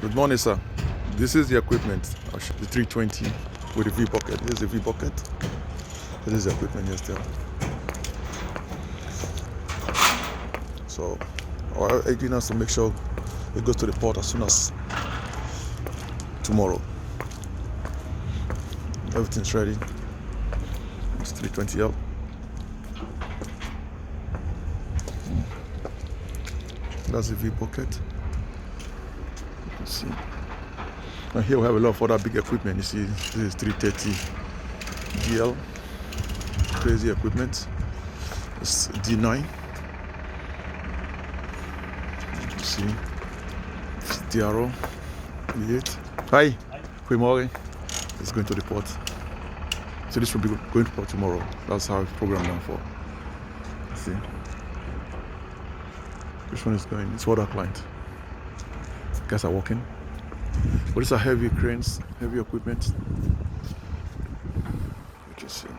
Good morning, sir. This is the equipment, the 320 with the V bucket. This is the V bucket. This is the equipment here still. So our agent has to make sure it goes to the port as soon as tomorrow. Everything's ready. It's 320 out. That's the V bucket. You can see. And here we have a lot of other big equipment. You see, this is 330 GL. Crazy equipment. It's D9. You see, it's DRO. V8. Hi. Goedemorgen. It's going to the port. So this will be going to port tomorrow. That's how it's programmed down for. See. Which one is going? It's water client. Guys are walking. But these are heavy cranes, heavy equipment. You can see.